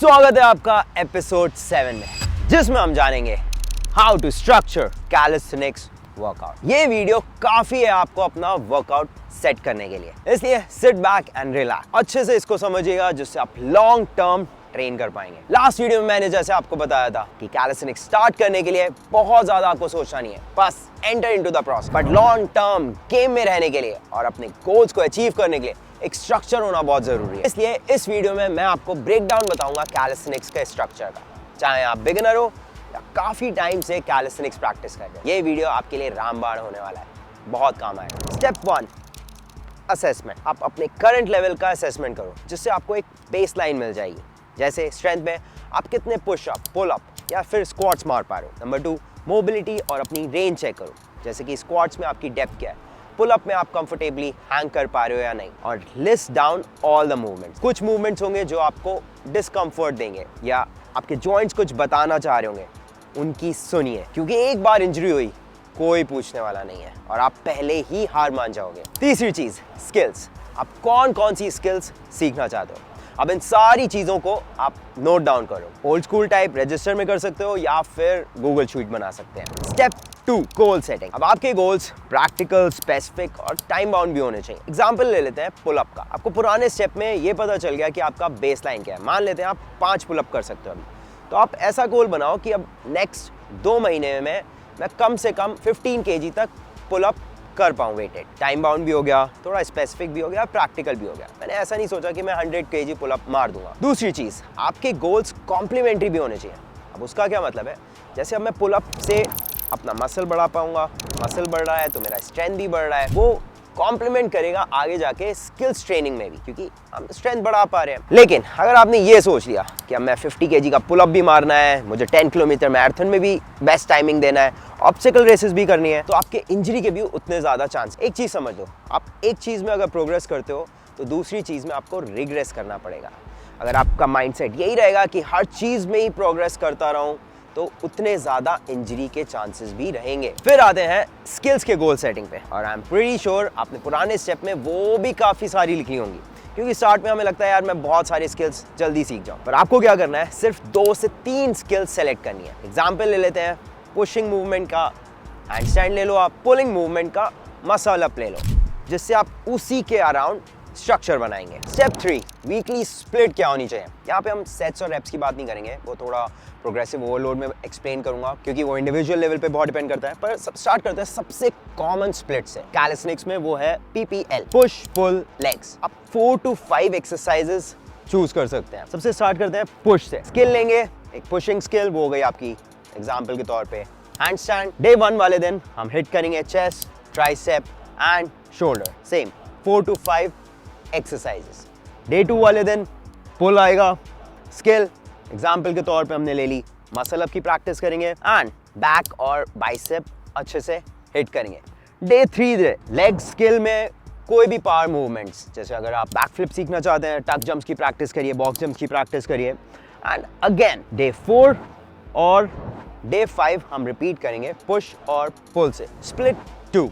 स्वागत है आपका एपिसोड 7 में, जिसमें हम जानेंगे how to structure calisthenics workout. ये वीडियो काफी है आपको अपना वर्कआउट सेट करने के लिए, इसलिए सिट बैक एंड रिलैक्स, अच्छे से इसको समझिएगा जिससे आप लॉन्ग टर्म ट्रेन कर पाएंगे। लास्ट वीडियो में मैंने जैसे आपको बताया था कि कैलिस्थेनिक्स स्टार्ट करने के लिए बहुत ज्यादा आपको सोचना नहीं है, बस enter into the process. But long term game में रहने के लिए और अपने गोल्स को अचीव करने के लिए एक स्ट्रक्चर होना बहुत जरूरी है। इसलिए इस वीडियो में मैं आपको ब्रेक डाउन बताऊंगा कैलिस्थेनिक्स के स्ट्रक्चर का, चाहे आप बिगिनर हो या काफी टाइम से कैलिस्थेनिक्स प्रैक्टिस कर रहे हैं। ये वीडियो आपके लिए रामबाण होने वाला है, बहुत काम आएगा। Step 1, assessment. आप अपने करंट लेवल का असेसमेंट करो, जिससे आपको एक बेस लाइन मिल जाएगी। जैसे स्ट्रेंथ में आप कितने पुशअप, पुल अप या फिर स्क्वाट्स मार पा रहे हो। नंबर 2, मोबिलिटी और अपनी रेंज चेक करो, जैसे कि स्क्वाट्स में आपकी डेप्थ क्या है, पुल अप में आप कंफर्टेबली हैंग कर पा रहे हो या नहीं। और list down all the movements. कुछ मूवमेंट्स होंगे जो आपको डिस्कम्फर्ट देंगे या आपके जॉइंट्स कुछ बताना चाह रहे होंगे, उनकी सुनिए, क्योंकि एक बार इंजरी हुई कोई पूछने वाला नहीं है और आप पहले ही हार मान जाओगे। तीसरी चीज, स्किल्स। आप कौन कौन सी स्किल्स सीखना चाहते हो, अब इन सारी चीजों को आप नोट डाउन करो। ओल्ड स्कूल टाइप रजिस्टर में कर सकते हो या फिर गूगल शीट बना सकते हैं। Step 2, goal setting. अब आपके गोल्स प्रैक्टिकल, स्पेसिफिक और टाइम बाउंड भी होने चाहिए। एग्जांपल ले लेते हैं पुल अप का। आपको पुराने स्टेप में ये पता चल गया कि आपका बेस लाइन क्या है, मान लेते हैं आप 5 पुल अप कर सकते हो अभी, तो आप ऐसा गोल बनाओ कि अब नेक्स्ट 2 महीने में मैं कम से कम 15 kg तक पुल अप कर पाऊँ वेटेड। टाइम बाउंड भी हो गया, थोड़ा स्पेसिफिक भी हो गया, प्रैक्टिकल भी हो गया। मैंने ऐसा नहीं सोचा कि मैं 100 kg पुल अप मार दूंगा। दूसरी चीज, आपके गोल्स कॉम्प्लीमेंट्री भी होने चाहिए। अब उसका क्या मतलब है, जैसे अब मैं पुल अप से अपना मसल बढ़ा पाऊंगा, मसल बढ़ रहा है तो मेरा स्ट्रेंथ भी बढ़ रहा है, वो कॉम्प्लीमेंट करेगा आगे जाके स्किल्स ट्रेनिंग में भी, क्योंकि हम स्ट्रेंथ बढ़ा पा रहे हैं। लेकिन अगर आपने ये सोच लिया कि अब मैं 50 kg का पुल अप भी मारना है, मुझे 10 किलोमीटर मैराथन में भी बेस्ट टाइमिंग देना है, ऑब्स्टिकल रेसेस भी करनी है, तो आपके इंजरी के भी उतने ज्यादा चांस। एक चीज समझ लो, आप एक चीज में अगर प्रोग्रेस करते हो तो दूसरी चीज में आपको रिग्रेस करना पड़ेगा। अगर आपका माइंडसेट यही रहेगा कि हर चीज में ही प्रोग्रेस करता रहूं, तो उतने ज्यादा इंजरी के चांसेस भी रहेंगे। फिर आते हैं स्किल्स के गोल सेटिंग पे, और आई एम प्रीटी श्योर आपने पुराने स्टेप में वो भी काफी सारी लिखी होंगी, क्योंकि स्टार्ट में हमें लगता है यार मैं बहुत सारी स्किल्स जल्दी सीख जाऊं, पर आपको क्या करना है, सिर्फ 2 से 3 स्किल्स सेलेक्ट करनी है। एग्जाम्पल ले लेते हैं पुशिंग मूवमेंट का हैंडस्टैंड ले लो, आप पुलिंग मूवमेंट का मसल अप ले लो, जिससे आप उसी के अराउंड स्ट्रक्चर बनाएंगे। स्टेप 3, वीकली स्प्लिट क्या होनी चाहिए। यहाँ पे हम सेट्स और रेप्स की बात नहीं करेंगे, वो थोड़ा प्रोग्रेसिव ओवरलोड में एक्सप्लेन करूंगा, क्योंकि वो इंडिविजुअल लेवल पे बहुत डिपेंड करता है। पर स्टार्ट करते हैं सबसे कॉमन स्प्लिट से। कैलिस्थेनिक्स में वो है PPL, पुश पुल लेग्स। आप 4 to 5 एक्सरसाइजेस चूज कर सकते हैं। सबसे स्टार्ट करते हैं पुश से। स्किल लेंगे, एक पुशिंग स्किल, वो हो गई आपकी एग्जाम्पल के तौर पे हैंडस्टैंड। डे 1 वाले दिन हम हिट करेंगे chest, tricep and shoulder, same 4 to 5 exercises. Day 2 वाले दिन पुल आएगा, स्किल एग्जाम्पल के तौर पे हमने ले ली, मसल अप की प्रैक्टिस करेंगे एंड बैक और बाइसेप अच्छे से हिट करेंगे। डे 3 लेग स्किल में कोई भी पावर मूवमेंट्स, जैसे अगर आप बैक फ्लिप सीखना चाहते हैं, टक जंप्स की प्रैक्टिस करिए, बॉक्स जंप्स की प्रैक्टिस करिए। एंड अगेन डे 4 और डे 5 हम रिपीट करेंगे पुश और पुल से। Split 2,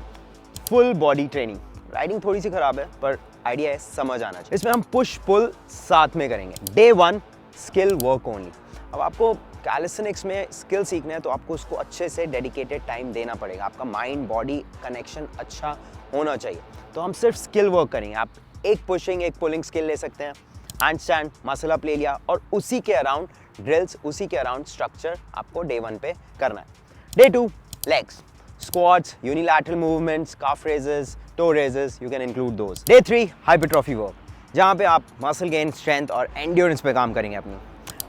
full body training. Riding थोड़ी सी खराब है, पर आइडिया है, समझ आना चाहिए। इसमें हम पुश पुल साथ में करेंगे। Day 1 skill work only. अब आपको कैलिस्थेनिक्स में स्किल सीखना है तो आपको उसको अच्छे से डेडिकेटेड टाइम देना पड़ेगा। आपका माइंड बॉडी कनेक्शन अच्छा होना चाहिए, तो हम सिर्फ स्किल वर्क करेंगे। आप एक पुशिंग, एक पुलिंग स्किल ले सकते हैं, हैंडस्टैंड, मसल अप ले लिया, और उसी के अराउंड ड्रिल्स, उसी के अराउंड स्ट्रक्चर आपको डे 1 पे करना है। Day 2 legs, squats, unilateral movements, calf raises, toe raises, you can include those. Day 3 hypertrophy work, जहाँ पे आप मसल गेन, स्ट्रेंथ और एंड्योरेंस पे काम करेंगे अपनी।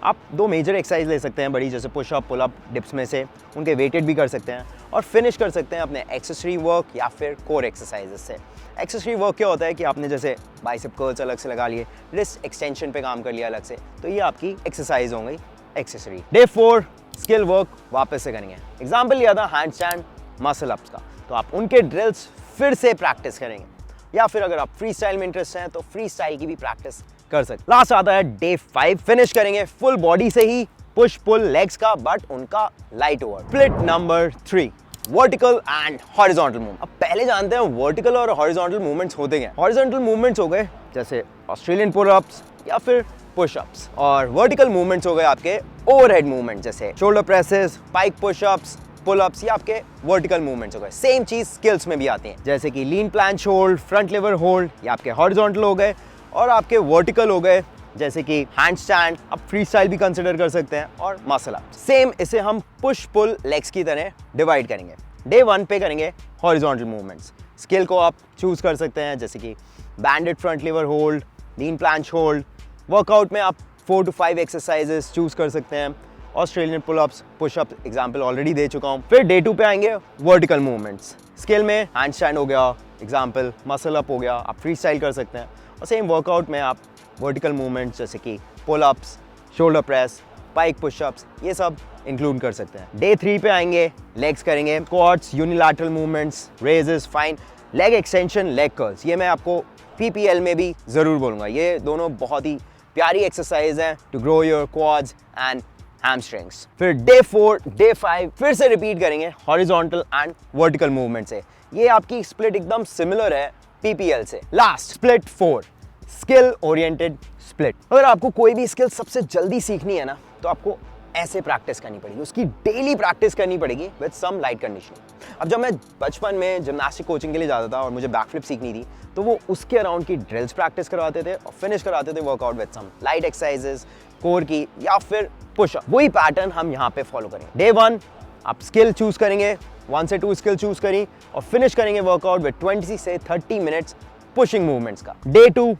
आप 2 मेजर एक्सरसाइज ले सकते हैं बड़ी, जैसे push up, pull up, dips में से उनके वेटेड भी कर सकते हैं, और फिनिश कर सकते हैं अपने एक्सेसरी वर्क या फिर कोर एक्सरसाइजेस से। एक्सेसरी वर्क क्या होता है कि आपने जैसे बाइसेप कर्ल्स अलग से लगा लिए, रिस्ट एक्सटेंशन पे काम कर लिया अलग से, तो ये आपकी एक्सरसाइज हो गई एक्सेसरी। डे 4 स्किल वर्क वापस से करेंगे। एग्जाम्पल लिया था हैंडस्टैंड, मसल अप्स का, तो आप उनके ड्रिल्स फिर से प्रैक्टिस करेंगे, या फिर अगर आप फ्री स्टाइल में इंटरेस्ट हैं तो फ्री स्टाइल की भी प्रैक्टिस कर सकते। लास्ट आता है डे 5, फिनिश करेंगे फुल बॉडी से ही पुश पुल लेग्स का, बट उनका light over. Split number 3, vertical and horizontal movement. अब पहले जानते हैं वर्टिकल और हॉरिजॉन्टल मूवमेंट्स होते क्या। हॉरिजॉन्टल मूवमेंट्स हो गए जैसे ऑस्ट्रेलियन पुल अप्स या फिर पुशअप्स। और वर्टिकल मूवमेंट्स हो गए आपके ओवरहेड मूवमेंट, जैसे shoulder presses, pike pushups, pull-ups, ये आपके वर्टिकल मूवमेंट्स हो गए। सेम चीज स्किल्स में भी आती हैं, जैसे कि लीन प्लांच होल्ड, फ्रंट लीवर होल्ड, ये आपके हॉरिजॉन्टल हो गए। और आपके वर्टिकल हो गए जैसे कि हैंड स्टैंड, आप फ्री स्टाइल भी कंसिडर कर सकते हैं, और मसल अप। सेम इसे हम पुश पुल लेग्स की तरह डिवाइड करेंगे। डे 1 पे करेंगे हॉरिजॉन्टल मूवमेंट्स। स्किल को आप चूज कर सकते हैं, जैसे कि बैंडेड फ्रंट लीवर होल्ड, लीन प्लांच होल्ड। वर्कआउट में आप 4 to 5 एक्सरसाइजेस चूज कर सकते हैं। Australian pull ups, pushup example already दे चुका हूँ। फिर डे 2 पे आएंगे वर्टिकल मूवमेंट्स। स्किल में हैंड स्टैंड हो गया एग्जांपल, मसल अप हो गया, आप फ्री स्टाइल कर सकते हैं। और सेम वर्कआउट में आप वर्टिकल मूवमेंट्स जैसे कि pull-ups, shoulder press, pike pushups, ये सब इंक्लूड कर सकते हैं। डे 3 पे आएंगे, लेग्स करेंगे, squats, unilateral movements, raises, fine, leg extension, leg curls. ये मैं आपको PPL में भी जरूर बोलूँगा। ये दोनों बहुत ही प्यारी एक्सरसाइज हैं to grow your quads and hamstrings. फिर डे 4, डे 5 फिर से रिपीट करेंगे हॉरिजॉन्टल एंड वर्टिकल मूवमेंट से। ये आपकी स्प्लिट एकदम सिमिलर है PPL से। Last split 4, skill oriented split. अगर आपको कोई भी स्किल सबसे जल्दी सीखनी है ना, तो आपको ऐसे प्रैक्टिस करनी पड़ेगी, उसकी डेली प्रैक्टिस करनी पड़ेगी विद सम लाइट कंडीशनिंग। अब जब मैं बचपन में जिम्नास्टिक कोचिंग के लिए जाता था और मुझे बैकफ्लिप सीखनी थी, तो वो उसके अराउंड की ड्रिल्स प्रैक्टिस करवाते थे और फिनिश कराते थे workout with some light exercises, core की या फिर पुशअप। वही पैटर्न हम यहाँ पे फॉलो करेंगे। डे 1 आप स्किल चूज करेंगे, 1 से 2 स्किल चूज करी और फिनिश करेंगे वर्कआउट विद 20 से 30 मिनट्स पुशिंग मूवमेंट्स का। डे 2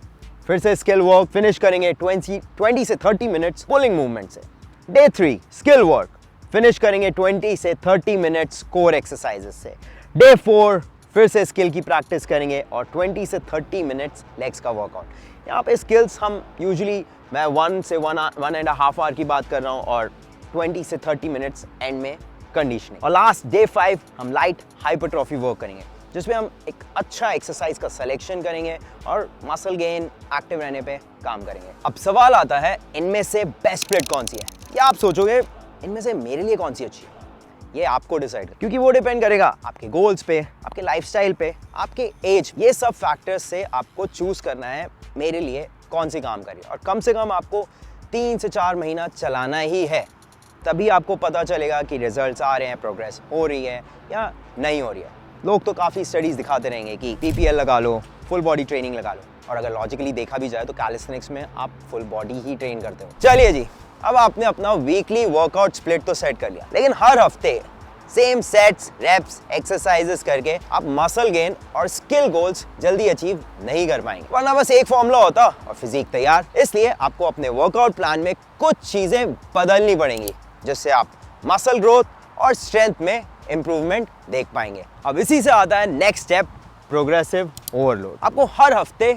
फिर से स्किल वर्क, फिनिश करेंगे 20 से 30 मिनट्स पुलिंग मूवमेंट से। डे 3 स्किल वर्क, फिनिश करेंगे 20 से 30 मिनट्स कोर एक्सरसाइजेस से। डे 4 फिर से स्किल की प्रैक्टिस करेंगे और 20 से 30 मिनट्स लेग्स का वर्कआउट। यहाँ पे स्किल्स हम यूजुअली मैं 1 से 1.5 आवर की बात कर रहा हूँ और 20 से 30 मिनट्स एंड में कंडीशनिंग। और लास्ट डे 5 हम लाइट हाइपरट्रॉफी वर्क करेंगे, जिसमें हम एक अच्छा एक्सरसाइज का सिलेक्शन करेंगे और मसल गेन, एक्टिव रहने पे काम करेंगे। अब सवाल आता है, इनमें से बेस्ट स्प्लिट कौन सी है? या आप सोचोगे इनमें से मेरे लिए कौन सी अच्छी है? ये आपको डिसाइड कर, क्योंकि वो डिपेंड करेगा आपके गोल्स पे, आपके लाइफस्टाइल पे, आपके एज, ये सब फैक्टर्स से आपको चूज करना है मेरे लिए कौन सी काम करें। और कम से कम आपको 3 से 4 महीना चलाना ही है, तभी आपको पता चलेगा कि रिजल्ट्स आ रहे हैं, प्रोग्रेस हो रही है या नहीं हो रही है। लोग तो काफ़ी स्टडीज़ दिखाते रहेंगे कि PPL लगा लो, फुल बॉडी ट्रेनिंग लगा लो, और अगर लॉजिकली देखा भी जाए तो कैलिस्थेनिक्स में आप फुल बॉडी ही ट्रेन करते हो। चलिए जी, अब आपने अपना वीकली वर्कआउट स्प्लिट तो सेट कर लिया, लेकिन हर हफ्ते सेम सेट्स, रेप्स, एक्सरसाइजेस करके आप मसल गेन और स्किल गोल्स जल्दी अचीव नहीं कर पाएंगे, वरना बस एक फॉर्मूला होता और फिजिक तैयार। इसलिए आपको अपने वर्कआउट प्लान में कुछ चीजें बदलनी पड़ेंगी, जिससे आप मसल ग्रोथ और स्ट्रेंथ में इंप्रूवमेंट देख पाएंगे। अब इसी से आता है नेक्स्ट स्टेप, प्रोग्रेसिव ओवरलोड। आपको हर हफ्ते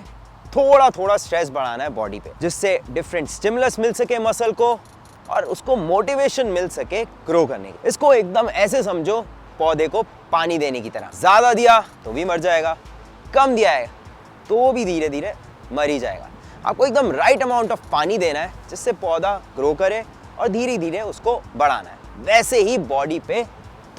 थोड़ा थोड़ा स्ट्रेस बढ़ाना है बॉडी पे, जिससे डिफरेंट स्टिमुलस मिल सके मसल को और उसको मोटिवेशन मिल सके ग्रो करने की। इसको एकदम ऐसे समझो पौधे को पानी देने की तरह। ज्यादा दिया तो भी मर जाएगा, कम दिया है तो भी धीरे धीरे मर ही जाएगा। आपको एकदम राइट अमाउंट ऑफ पानी देना है, जिससे पौधा ग्रो करे और धीरे धीरे उसको बढ़ाना है। वैसे ही बॉडी पे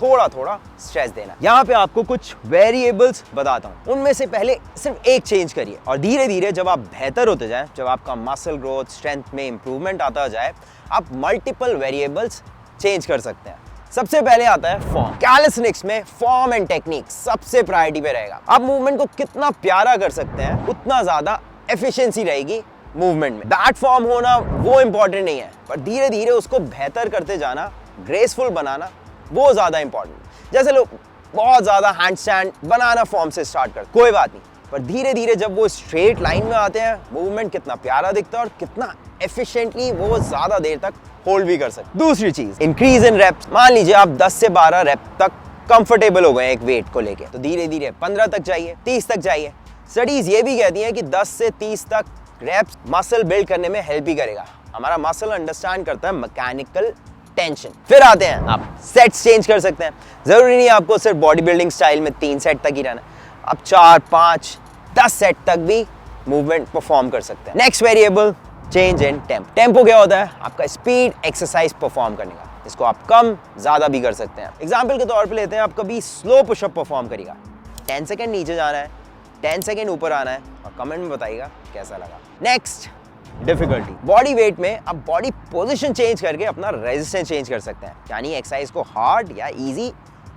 थोड़ा थोड़ा स्ट्रेस देना। यहाँ पे आपको कुछ वेरिएबल्स बताता हूँ, उनमें से पहले सिर्फ एक चेंज करिए और धीरे धीरे जब आप बेहतर होते जाए, जब आपका मसल ग्रोथ, स्ट्रेंथ में इंप्रूवमेंट आता जाए, आप मल्टीपल वेरिएबल्स चेंज कर सकते हैं। सबसे पहले आता है फॉर्म। कैलिस्थेनिक्स में फॉर्म एंड टेक्निक सबसे प्रायोरिटी पे रहेगा। आप मूवमेंट को कितना प्यारा कर सकते हैं, उतना ज्यादा एफिशिएंसी रहेगी मूवमेंट में। बैड फॉर्म होना वो इंपॉर्टेंट नहीं है, पर धीरे धीरे उसको बेहतर करते जाना, ग्रेसफुल बनाना, वो ज्यादा इंपॉर्टेंट। जैसे लोग बहुत ज्यादा हैंड स्टैंड बनाना फॉर्म से स्टार्ट करते, कोई बात नहीं, पर धीरे धीरे जब वो स्ट्रेट लाइन में आते हैं, मूवमेंट कितना प्यारा दिखता है और कितना एफिशिएंटली वो ज्यादा देर तक होल्ड भी कर सकते। दूसरी चीज, इंक्रीज इन रेप्स। मान लीजिए आप 10 से 12 रेप तक कंफर्टेबल हो गए एक वेट को लेके, तो धीरे धीरे 15 तक जाइए, 30 तक जाइए। स्टडीज ये भी कहती हैं कि 10 से 30 तक रेप्स मसल बिल्ड करने में हेल्प ही करेगा। हमारा मसल अंडरस्टैंड करता है मैकेनिकल टेंशन। फिर आते हैं, आप सेट्स चेंज कर सकते हैं। जरूरी नहीं आपको सिर्फ बॉडी बिल्डिंग स्टाइल में 3 सेट तक ही रहना, आप 4, 5, 10 सेट तक भी मूवमेंट परफॉर्म कर सकते हैं। Next variable, change in tempo. Tempo क्या होता है? आपका स्पीड एक्सरसाइज परफॉर्म करने का। इसको आप कम ज्यादा भी कर सकते हैं। एग्जाम्पल के तौर पे लेते हैं, आप कभी स्लो पुशअप परफॉर्म करिएगा, 10 सेकेंड नीचे जाना है, 10 सेकेंड ऊपर आना है और कमेंट में बताइएगा कैसा लगा। Next, difficulty. बॉडी वेट में आप बॉडी पोजीशन चेंज करके अपना रेजिस्टेंस चेंज कर सकते हैं, यानी एक्सरसाइज को हार्ड या इजी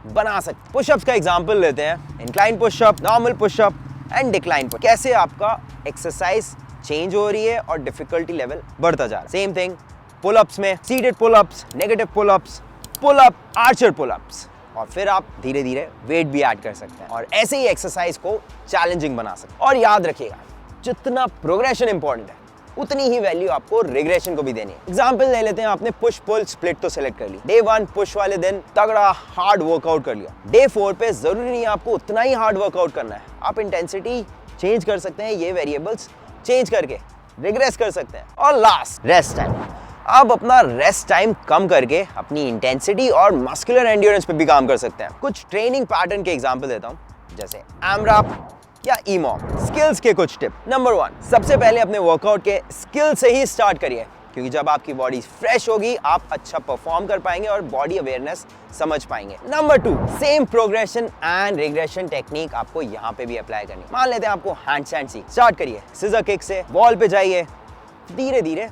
बना सकते हैं। पुशअप्स का एग्जांपल लेते हैं, incline pushup, normal pushup and decline pushup. कैसे आपका एक्सरसाइज चेंज हो रही है और डिफिकल्टी लेवल बढ़ता जा रहा है। सेम थिंग पुलअप्स में, seated pullups, negative pullups, pullup, archer pullups, और फिर आप धीरे धीरे वेट भी ऐड कर सकते हैं और ऐसे ही एक्सरसाइज को चैलेंजिंग बना सकते हैं। और याद रखिएगा, जितना प्रोग्रेशन इंपॉर्टेंट है उतनी ही वैल्यू आपको रिग्रेशन को भी देनी है। एग्जांपल ले लेते हैं, आपने पुश पुल स्प्लिट तो सिलेक्ट कर ली, डे 1 पुश वाले दिन तगड़ा हार्ड वर्कआउट कर लिया। डे 4 पे जरूरी नहीं है आपको उतना ही हार्ड वर्कआउट करना है, आप इंटेंसिटी चेंज कर सकते हैं, ये वेरिएबल्स चेंज करके रिग्रेस कर सकते हैं। और लास्ट, रेस्ट टाइम। अब अपना रेस्ट टाइम कम करके अपनी इंटेंसिटी और मस्कुलर एंड्योरेंस पे भी काम कर सकते हैं। कुछ ट्रेनिंग पैटर्न के एग्जांपल देता हूं, जैसे AMRAP या EMOM। स्किल्स के कुछ टिप। नंबर 1, सबसे पहले अपने वर्कआउट के स्किल से ही स्टार्ट करिए, क्योंकि जब आपकी बॉडी फ्रेश होगी आप अच्छा परफॉर्म कर पाएंगे और बॉडी अवेयरनेस समझ पाएंगे। Number 2, same progression and regression technique आपको यहाँ पे भी अप्लाई करनी। मान लेते हैं आपको हैंडस्टैंड सीख, स्टार्ट करिए सिजर किक से, वॉल पे जाइए, धीरे धीरे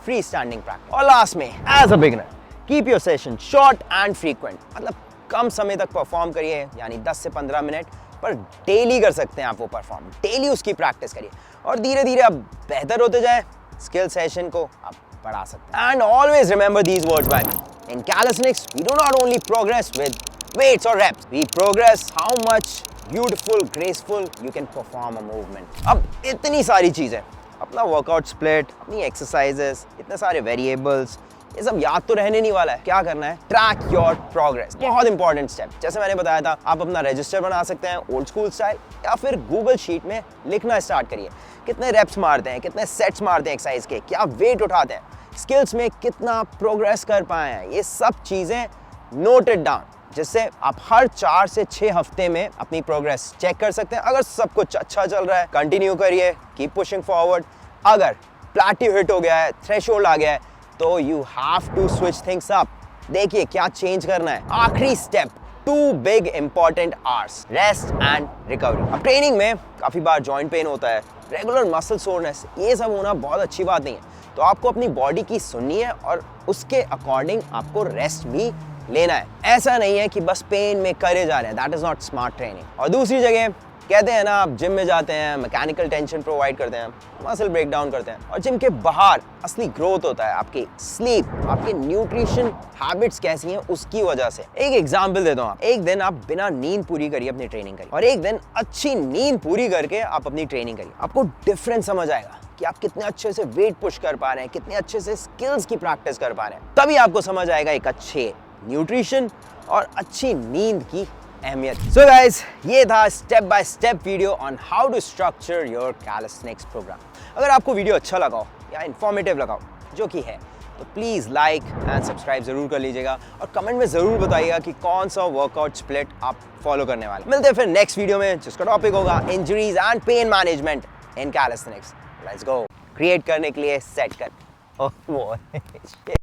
फ्री स्टैंडिंग प्रैक्टिस। और लास्ट में, as a beginner keep your session short and frequent, मतलब कम समय तक परफॉर्म करिए, यानी 10 से 15 मिनट, पर डेली कर सकते हैं आप वो परफॉर्म, डेली उसकी प्रैक्टिस करिए और धीरे धीरे आप बेहतर होते जाए, स्किल सेशन को आप बढ़ा सकते हैं। And always remember these words by me, in calisthenics we do not only progress with weights और reps, we progress how much beautiful, graceful you can perform a movement। अब इतनी सारी चीजें, अपना वर्कआउट स्प्लिट, अपनी एक्सरसाइजेस, इतने सारे variables, ये सब याद तो रहने नहीं वाला है। क्या करना है, ट्रैक योर प्रोग्रेस, बहुत इंपॉर्टेंट स्टेप। जैसे मैंने बताया था, आप अपना रजिस्टर बना सकते हैं ओल्ड स्कूल स्टाइल, या फिर गूगल शीट में लिखना स्टार्ट करिए, कितने रेप्स मारते हैं, कितने सेट्स मारते हैं एक्सरसाइज के, क्या वेट उठाते हैं, स्किल्स में कितना प्रोग्रेस कर पाए हैं, ये सब चीजें नोटेड डाउन, जिससे आप हर 4 से 6 हफ्ते में अपनी प्रोग्रेस चेक कर सकते हैं। अगर सब कुछ अच्छा चल रहा है, कंटिन्यू करिए, कीप पुशिंग फॉरवर्ड। अगर प्लेट्यू हिट हो गया है, थ्रेशोल्ड आ गया है, तो you have to switch things up. देखिए क्या चेंज करना है। आखिरी step, 2 big important hours, rest and recovery. अब ट्रेनिंग में काफी बार जॉइंट पेन होता है, रेगुलर मसल सोरनेस, ये सब होना बहुत अच्छी बात नहीं है, तो आपको अपनी बॉडी की सुननी है और उसके अकॉर्डिंग आपको रेस्ट भी लेना है। ऐसा नहीं है कि बस पेन में करे जा रहे हैं, that is not smart training. और दूसरी जगह कहते हैं ना, आप जिम में जाते हैं, मैकेनिकल टेंशन प्रोवाइड करते हैं, मसल ब्रेक डाउन करते हैं, और जिम के बाहर असली ग्रोथ होता है आपकी स्लीप, आपके न्यूट्रिशन हैबिट्स कैसी हैं उसकी वजह से। एक एग्जांपल देता हूँ, एक दिन आप बिना नींद पूरी करिए अपनी ट्रेनिंग करिए, और एक दिन अच्छी नींद पूरी करके आप अपनी ट्रेनिंग करिए, आपको डिफरेंस समझ आएगा कि आप कितने अच्छे से वेट पुश कर पा रहे हैं, कितने अच्छे से स्किल्स की प्रैक्टिस कर पा रहे हैं। तभी आपको समझ आएगा एक अच्छे न्यूट्रिशन और अच्छी नींद की अहमियत। सो गाइस, ये था step by step video on how to structure your calisthenics program. अगर आपको वीडियो अच्छा लगा हो या इन्फॉर्मेटिव लगा हो, जो कि है, तो प्लीज़ लाइक एंड सब्सक्राइब जरूर कर लीजिएगा और कमेंट में ज़रूर बताइएगा कि कौन सा वर्कआउट स्प्लिट आप फॉलो करने वाले। मिलते हैं फिर नेक्स्ट वीडियो में, जिसका टॉपिक होगा injuries and pain management in calisthenics. Let's go. Create करने के लिए सेट कर।